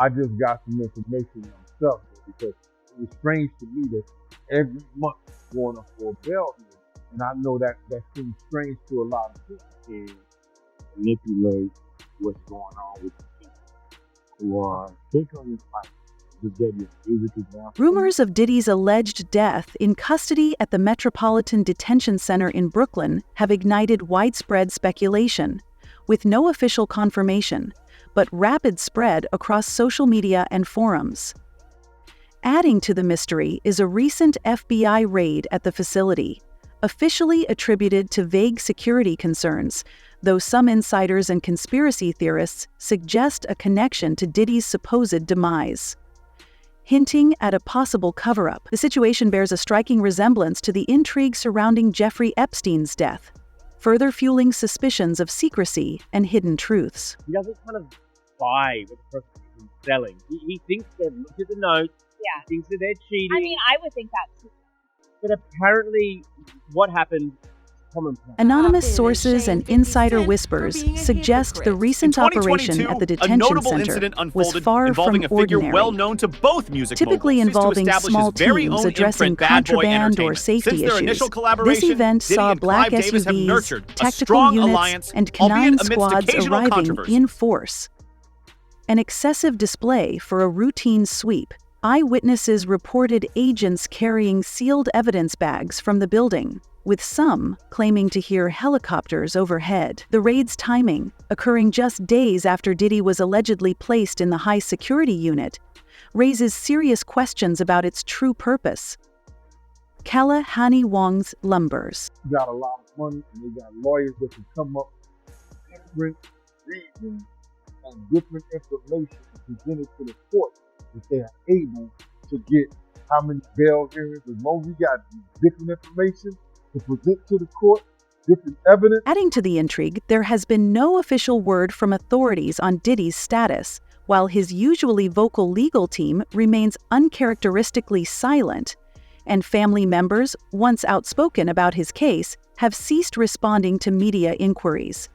I just got some information myself because it was strange to me that every month going up for a bail here. And I know that seems strange to a lot of people and manipulate what's going on with the people who are taking this fight. Rumors of Diddy's alleged death in custody at the Metropolitan Detention Center in Brooklyn have ignited widespread speculation, with no official confirmation, but rapid spread across social media and forums. Adding to the mystery is a recent FBI raid at the facility, officially attributed to vague security concerns, though some insiders and conspiracy theorists suggest a connection to Diddy's supposed demise. Hinting at a possible cover-up, the situation bears a striking resemblance to the intrigue surrounding Jeffrey Epstein's death, further fueling suspicions of secrecy and hidden truths. He doesn't kind of buy what the person is selling. He thinks they've looked at the notes, he thinks that they're cheating. I mean, I would think that too. But apparently, what happened commonplace. Anonymous sources and insider whispers suggest the recent operation at the detention center was far from ordinary, well known to both music typically involving small teams addressing contraband or safety issues. This event saw black SUVs, tactical units, and canine squads arriving in force. An excessive display for a routine sweep. Eyewitnesses reported agents carrying sealed evidence bags from the building, with some claiming to hear helicopters overhead. The raid's timing, occurring just days after Diddy was allegedly placed in the high-security unit, raises serious questions about its true purpose. Kala Hani Wong's Lumbers. They got a lot of money, and they got lawyers that can come up with different reasons and different information to present it to the court if they are able to get how many bail hearings. As long as we got different information to present to the court, different evidence. Adding to the intrigue, there has been no official word from authorities on Diddy's status, while his usually vocal legal team remains uncharacteristically silent, and family members, once outspoken about his case, have ceased responding to media inquiries.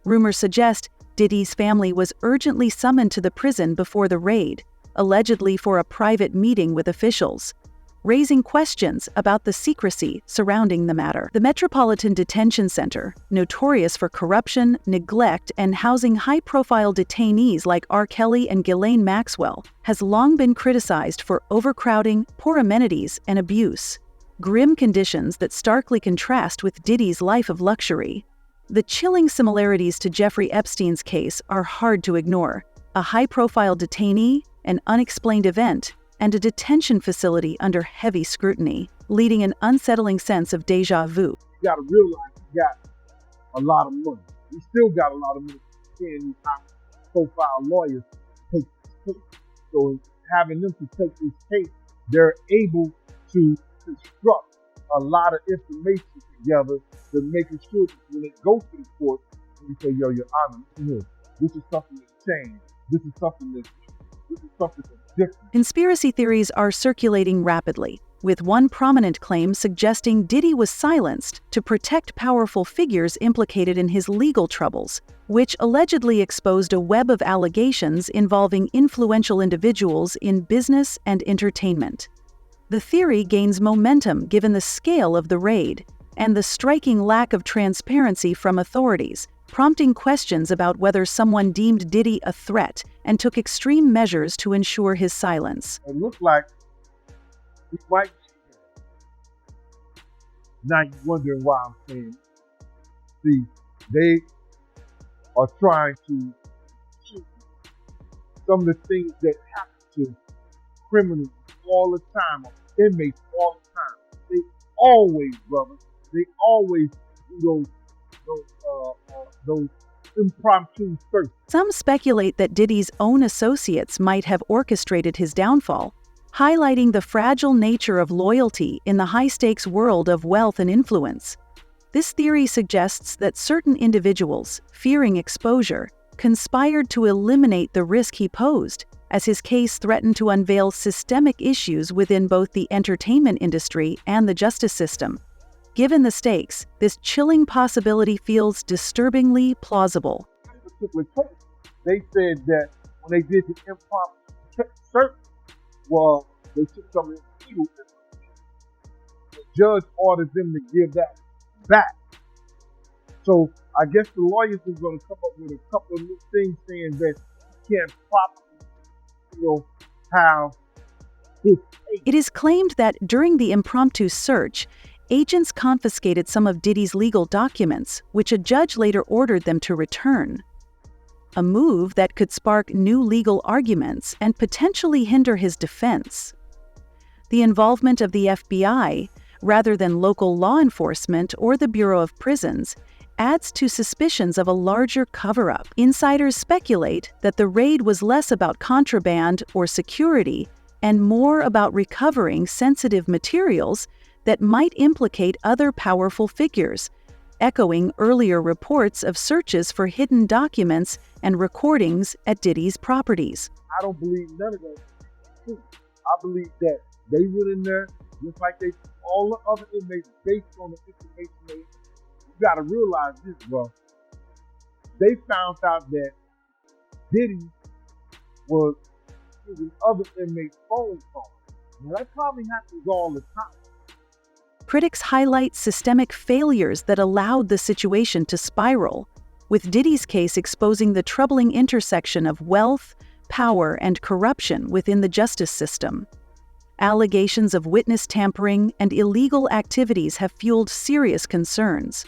Rumors suggest Diddy's family was urgently summoned to the prison before the raid, allegedly for a private meeting with officials, raising questions about the secrecy surrounding the matter. The Metropolitan Detention Center, notorious for corruption, neglect, and housing high-profile detainees like R. Kelly and Ghislaine Maxwell, has long been criticized for overcrowding, poor amenities, and abuse. Grim conditions that starkly contrast with Diddy's life of luxury. The chilling similarities to Jeffrey Epstein's case are hard to ignore. A high-profile detainee, an unexplained event, and a detention facility under heavy scrutiny, leading an unsettling sense of déjà vu. You gotta realize he got a lot of money. He still got a lot of money. These high-profile lawyers take this case. So having them to take this case, they're able to construct a lot of information together to making sure that when it goes to the court, we say, yo, Your Honor, this is something that's changed. This is something that's different. Conspiracy theories are circulating rapidly, with one prominent claim suggesting Diddy was silenced to protect powerful figures implicated in his legal troubles, which allegedly exposed a web of allegations involving influential individuals in business and entertainment. The theory gains momentum given the scale of the raid and the striking lack of transparency from authorities, prompting questions about whether someone deemed Diddy a threat and took extreme measures to ensure his silence. It looks like he might be. Now you're wondering why I'm saying, see, they are trying to keep some of the things that happen to criminals all the time, or inmates all the time. They always, brother, they always do those impromptu searches. Some speculate that Diddy's own associates might have orchestrated his downfall, highlighting the fragile nature of loyalty in the high-stakes world of wealth and influence. This theory suggests that certain individuals, fearing exposure, conspired to eliminate the risk he posed, as his case threatened to unveil systemic issues within both the entertainment industry and the justice system. Given the stakes, this chilling possibility feels disturbingly plausible. In this particular case, they said that when they did the impromptu search, well, they took some of the legal information. The judge ordered them to give that back. So I guess the lawyers is going to come up with a couple of new things saying that you can't properly, have his case. It is claimed that during the impromptu search, agents confiscated some of Diddy's legal documents, which a judge later ordered them to return. A move that could spark new legal arguments and potentially hinder his defense. The involvement of the FBI, rather than local law enforcement or the Bureau of Prisons, adds to suspicions of a larger cover-up. Insiders speculate that the raid was less about contraband or security and more about recovering sensitive materials that might implicate other powerful figures, echoing earlier reports of searches for hidden documents and recordings at Diddy's properties. I don't believe none of that is true. I believe that they went in there just like they all the other inmates based on the information they had. You gotta realize this, bro. They found out that Diddy was using other inmates' phone calls. Now that probably happens all the time. Critics highlight systemic failures that allowed the situation to spiral, with Diddy's case exposing the troubling intersection of wealth, power, and corruption within the justice system. Allegations of witness tampering and illegal activities have fueled serious concerns.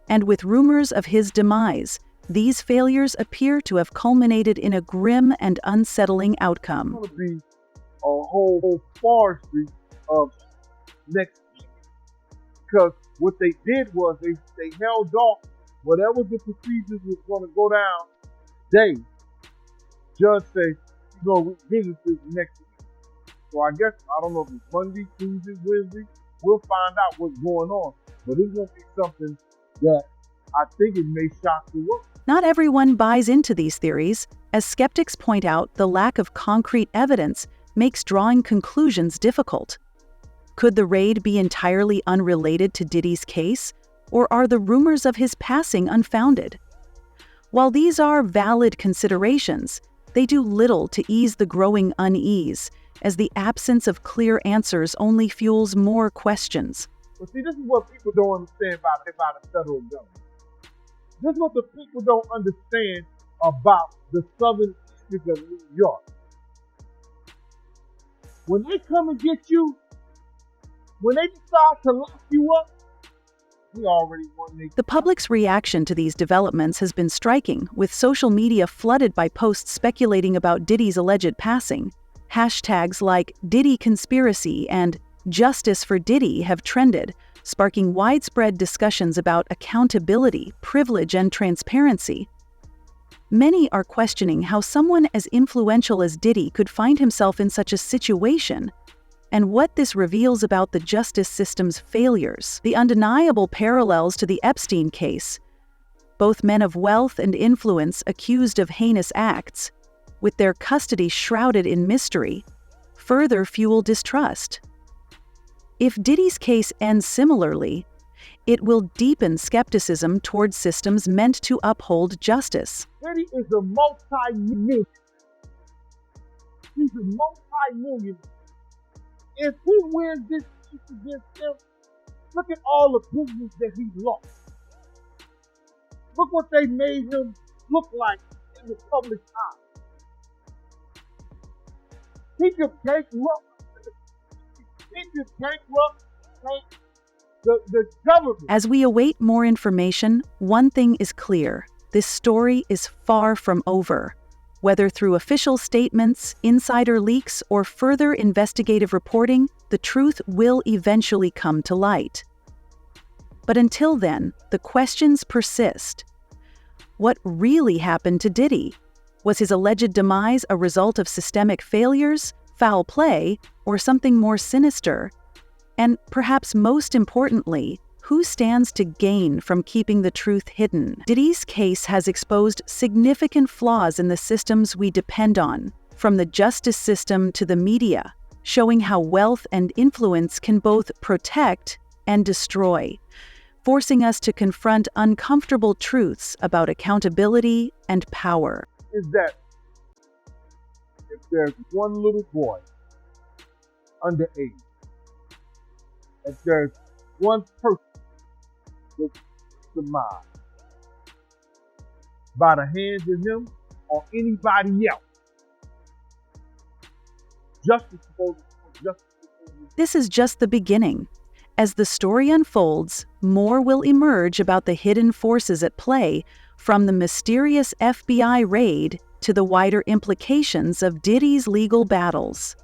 And with rumors of his demise, these failures appear to have culminated in a grim and unsettling outcome. It's going to be a whole forestry of next week. Because what they did was they held off whatever the procedures was going to go down today. Judge said, we visit this next week. So I guess, I don't know if it's Monday, Tuesday, Wednesday, we'll find out what's going on. But it's going to be something that I think it may shock the world. Not everyone buys into these theories. As skeptics point out, the lack of concrete evidence makes drawing conclusions difficult. Could the raid be entirely unrelated to Diddy's case, or are the rumors of his passing unfounded? While these are valid considerations, they do little to ease the growing unease, as the absence of clear answers only fuels more questions. But see, this is what people don't understand about the federal government. This is what the people don't understand about the Southern District of New York. When they come and get you, when they decide to lock you up, we already won. The public's reaction to these developments has been striking, with social media flooded by posts speculating about Diddy's alleged passing. Hashtags like Diddy Conspiracy and Justice for Diddy have trended, sparking widespread discussions about accountability, privilege, and transparency. Many are questioning how someone as influential as Diddy could find himself in such a situation, and what this reveals about the justice system's failures. The undeniable parallels to the Epstein case, both men of wealth and influence accused of heinous acts, with their custody shrouded in mystery, further fuel distrust. If Diddy's case ends similarly, it will deepen skepticism towards systems meant to uphold justice. Diddy is a multi-millionaire. He's a multi-millionaire. If he wins this case against him, look at all the prisoners that he lost. Look what they made him look like in the public eye. He could bankrupt. He could bankrupt the government. As we await more information, one thing is clear: this story is far from over. Whether through official statements, insider leaks, or further investigative reporting, the truth will eventually come to light. But until then, the questions persist. What really happened to Diddy? Was his alleged demise a result of systemic failures, foul play, or something more sinister? And perhaps most importantly, who stands to gain from keeping the truth hidden? Diddy's case has exposed significant flaws in the systems we depend on, from the justice system to the media, showing how wealth and influence can both protect and destroy, forcing us to confront uncomfortable truths about accountability and power. Is that if there's one little boy underage, if there's one person that's demised by the hands of him or anybody else, justice is supposed to. This is just the beginning. As the story unfolds, more will emerge about the hidden forces at play, from the mysterious FBI raid to the wider implications of Diddy's legal battles.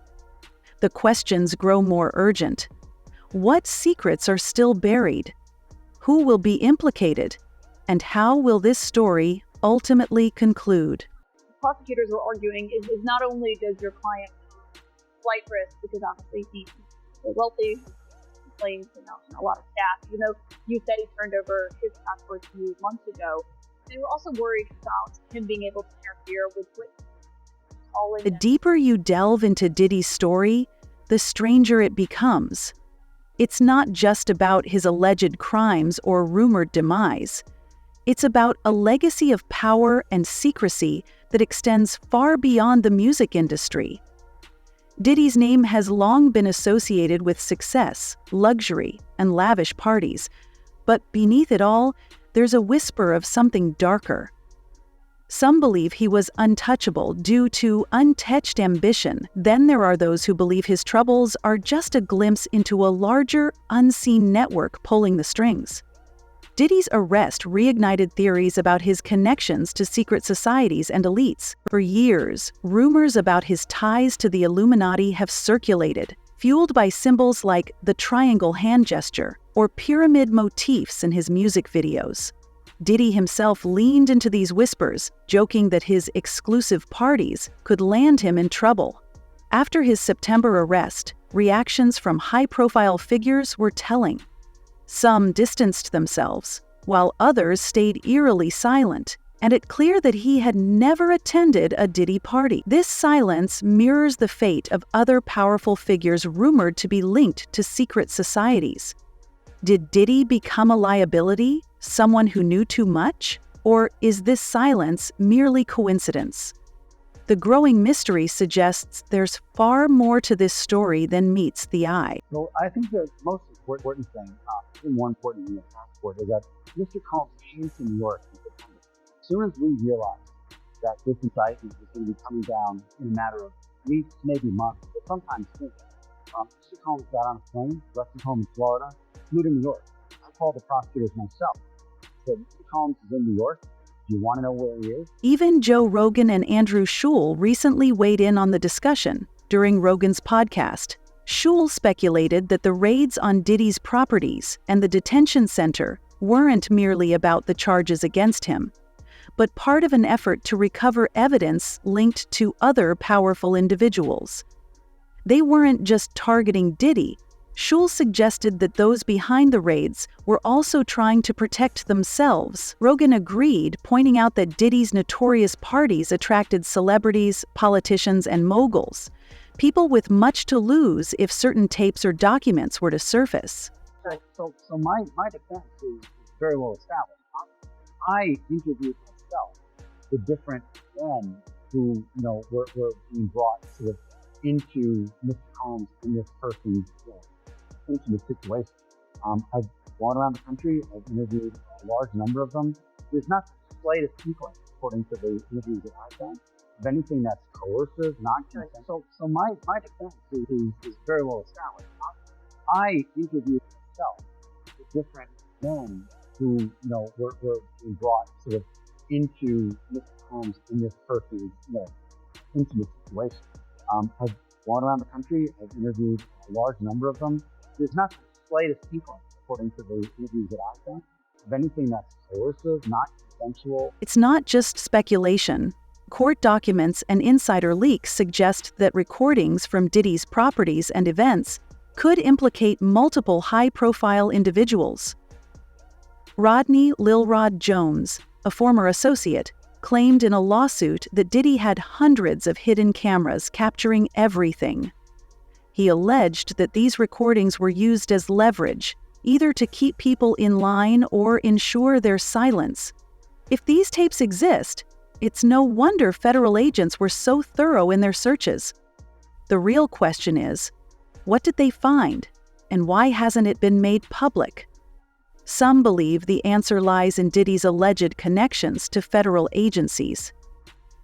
The questions grow more urgent. What secrets are still buried? Who will be implicated? And how will this story ultimately conclude? Prosecutors were arguing is not only does your client flight risk, because obviously he's wealthy, claims a lot of staff. You know, you said he turned over his passport to you months ago. They were also worried about him being able to interfere with what. The deeper you delve into Diddy's story, the stranger it becomes. It's not just about his alleged crimes or rumored demise. It's about a legacy of power and secrecy that extends far beyond the music industry. Diddy's name has long been associated with success, luxury, and lavish parties, but beneath it all, there's a whisper of something darker. Some believe he was untouchable due to untouched ambition. Then there are those who believe his troubles are just a glimpse into a larger, unseen network pulling the strings. Diddy's arrest reignited theories about his connections to secret societies and elites. For years, rumors about his ties to the Illuminati have circulated, fueled by symbols like the triangle hand gesture or pyramid motifs in his music videos. Diddy himself leaned into these whispers, joking that his exclusive parties could land him in trouble. After his September arrest, reactions from high-profile figures were telling. Some distanced themselves, while others stayed eerily silent, and it clear that he had never attended a Diddy party. This silence mirrors the fate of other powerful figures rumored to be linked to secret societies. Did Diddy become a liability, someone who knew too much? Or is this silence merely coincidence? The growing mystery suggests there's far more to this story than meets the eye. So I think the most important thing, even more important than the passport, is that Mr. Combs came to New York in September. As soon as we realized that this indictment was going to be coming down in a matter of weeks, maybe months, but sometimes soon, Mr. Combs got on a plane, left his home in Florida, flew to New York. I called the prosecutors myself. I said, Mr. Combs is in New York. Do you want to know where he is? Even Joe Rogan and Andrew Schul recently weighed in on the discussion. During Rogan's podcast, Schul speculated that the raids on Diddy's properties and the detention center weren't merely about the charges against him, but part of an effort to recover evidence linked to other powerful individuals. They weren't just targeting Diddy. Schul suggested that those behind the raids were also trying to protect themselves. Rogan agreed, pointing out that Diddy's notorious parties attracted celebrities, politicians, and moguls, people with much to lose if certain tapes or documents were to surface. So my defense is very well established. I interviewed myself with different men who, were being brought sort of into Mr. Combs and this person's intimate situation. I've gone around the country. I've interviewed a large number of them. There's not the slightest inkling, according to the interviews that I've done, of anything that's coercive, non-consensual. So my defense is very well established. I interviewed myself with different men who, were being brought sort of into Mr. Combs and this person's intimate situation. I've gone around the country. I've interviewed a large number of them. There's not the slightest inkling, according to the interviews that I've done, of anything that's coercive, not consensual. It's not just speculation. Court documents and insider leaks suggest that recordings from Diddy's properties and events could implicate multiple high-profile individuals. Rodney Lil Rod Jones, a former associate, claimed in a lawsuit that Diddy had hundreds of hidden cameras capturing everything. He alleged that these recordings were used as leverage, either to keep people in line or ensure their silence. If these tapes exist, It's no wonder federal agents were so thorough in their searches. The real question is, what did they find, and why hasn't it been made public? Some believe the answer lies in Diddy's alleged connections to federal agencies.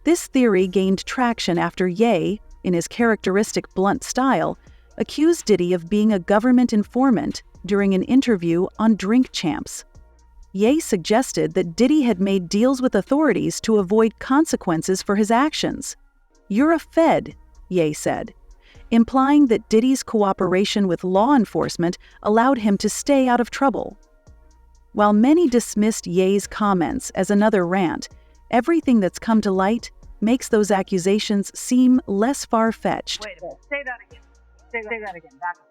This theory gained traction after Ye, in his characteristic blunt style, accused Diddy of being a government informant during an interview on Drink Champs. Ye suggested that Diddy had made deals with authorities to avoid consequences for his actions. "You're a Fed," Ye said, implying that Diddy's cooperation with law enforcement allowed him to stay out of trouble. While many dismissed Ye's comments as another rant, everything that's come to light makes those accusations seem less far-fetched. Wait a minute. Say that again. Say that again. Back up.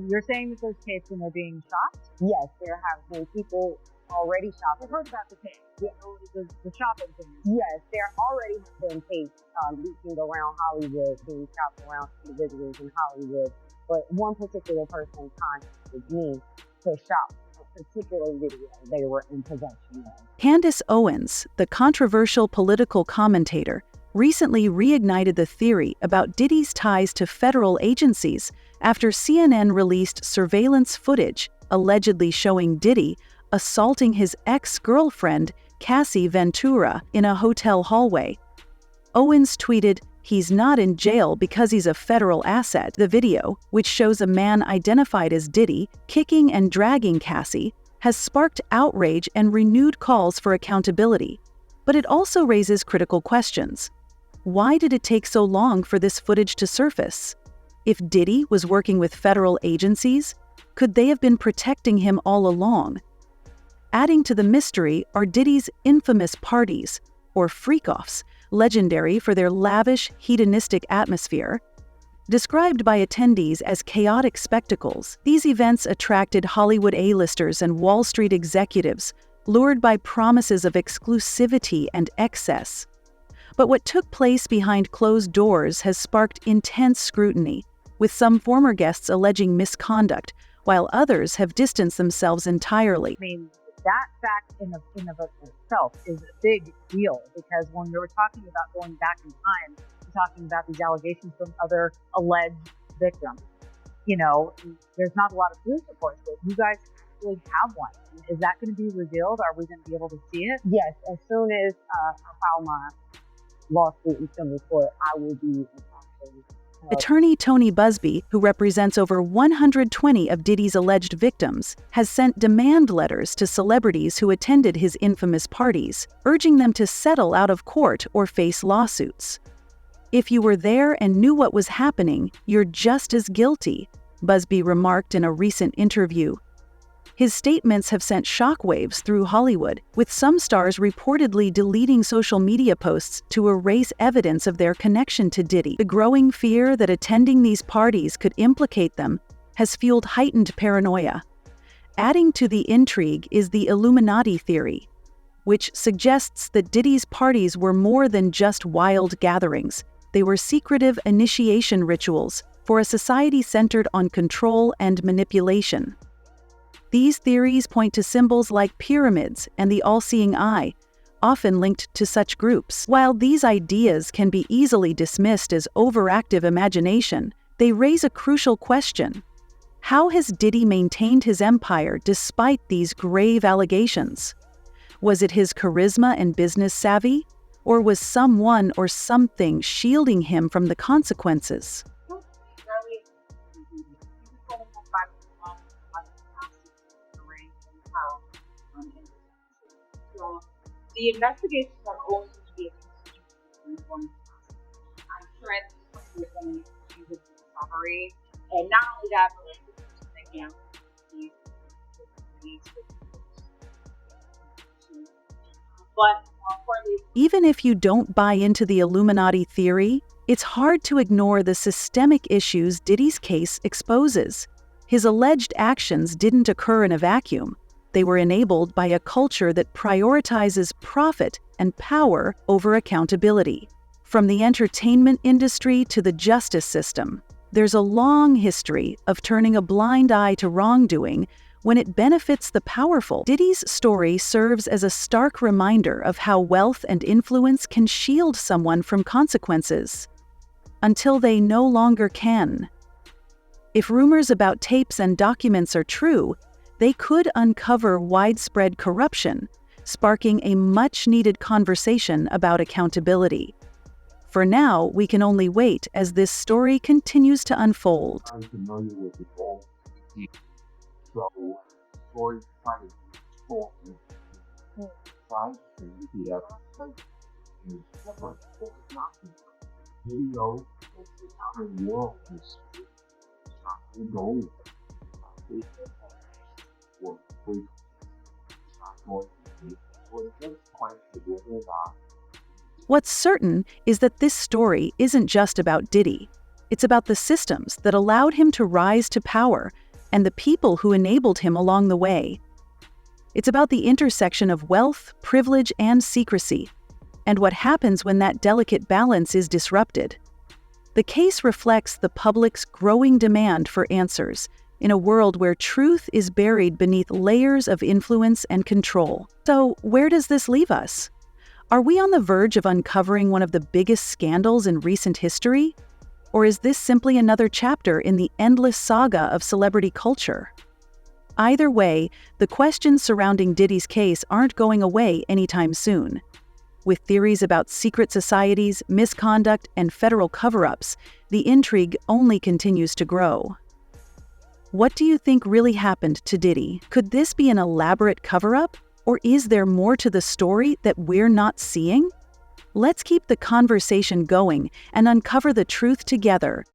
You're saying that there's tapes when they're being shot? Yes, there have been people already shot. I've heard about the tape. Yeah. The shopping thing. Yes, there already have been tapes leaking around Hollywood, being shopped around individuals in Hollywood. But one particular person contacted me to shop a particular video they were in possession of. Candace Owens, the controversial political commentator, recently reignited the theory about Diddy's ties to federal agencies after CNN released surveillance footage allegedly showing Diddy assaulting his ex-girlfriend, Cassie Ventura, in a hotel hallway. Owens tweeted, "He's not in jail because he's a federal asset." The video, which shows a man identified as Diddy kicking and dragging Cassie, has sparked outrage and renewed calls for accountability. But it also raises critical questions. Why did it take so long for this footage to surface? If Diddy was working with federal agencies, could they have been protecting him all along? Adding to the mystery are Diddy's infamous parties, or freak-offs, legendary for their lavish, hedonistic atmosphere. Described by attendees as chaotic spectacles, these events attracted Hollywood A-listers and Wall Street executives, lured by promises of exclusivity and excess. But what took place behind closed doors has sparked intense scrutiny, with some former guests alleging misconduct, while others have distanced themselves entirely. I mean, that fact in of itself is a big deal, because when we were talking about going back in time, we're talking about these allegations from other alleged victims. You know, there's not a lot of police reports, but you guys actually have one. Is that going to be revealed? Are we going to be able to see it? Yes, as soon as I file my lawsuit in civil court, I will be actually. Attorney Tony Busby, who represents over 120 of Diddy's alleged victims, has sent demand letters to celebrities who attended his infamous parties, urging them to settle out of court or face lawsuits. "If you were there and knew what was happening, you're just as guilty," Busby remarked in a recent interview. His statements have sent shockwaves through Hollywood, with some stars reportedly deleting social media posts to erase evidence of their connection to Diddy. The growing fear that attending these parties could implicate them has fueled heightened paranoia. Adding to the intrigue is the Illuminati theory, which suggests that Diddy's parties were more than just wild gatherings. They were secretive initiation rituals for a society centered on control and manipulation. These theories point to symbols like pyramids and the all-seeing eye, often linked to such groups. While these ideas can be easily dismissed as overactive imagination, they raise a crucial question. How has Diddy maintained his empire despite these grave allegations? Was it his charisma and business savvy, or was someone or something shielding him from the consequences? The investigations are going to be a constitutional reform process. I'm sure at this point we're going to do the recovery, and not only that, but like again, but even if you don't buy into the Illuminati theory, it's hard to ignore the systemic issues Diddy's case exposes. His alleged actions didn't occur in a vacuum. They were enabled by a culture that prioritizes profit and power over accountability. From the entertainment industry to the justice system, there's a long history of turning a blind eye to wrongdoing when it benefits the powerful. Diddy's story serves as a stark reminder of how wealth and influence can shield someone from consequences until they no longer can. If rumors about tapes and documents are true, they could uncover widespread corruption, sparking a much-needed conversation about accountability. For now, we can only wait as this story continues to unfold. I'm familiar with it all. So, story kind of talking. Trying to the evidence is different. Video and world is not gold. Or free. Not going to be. So it's just quite the way that. What's certain is that this story isn't just about Diddy. It's about the systems that allowed him to rise to power and the people who enabled him along the way. It's about the intersection of wealth, privilege, and secrecy, and what happens when that delicate balance is disrupted. The case reflects the public's growing demand for answers in a world where truth is buried beneath layers of influence and control. So, where does this leave us? Are we on the verge of uncovering one of the biggest scandals in recent history? Or is this simply another chapter in the endless saga of celebrity culture? Either way, the questions surrounding Diddy's case aren't going away anytime soon. With theories about secret societies, misconduct, and federal cover-ups, the intrigue only continues to grow. What do you think really happened to Diddy? Could this be an elaborate cover-up? Or is there more to the story that we're not seeing? Let's keep the conversation going and uncover the truth together.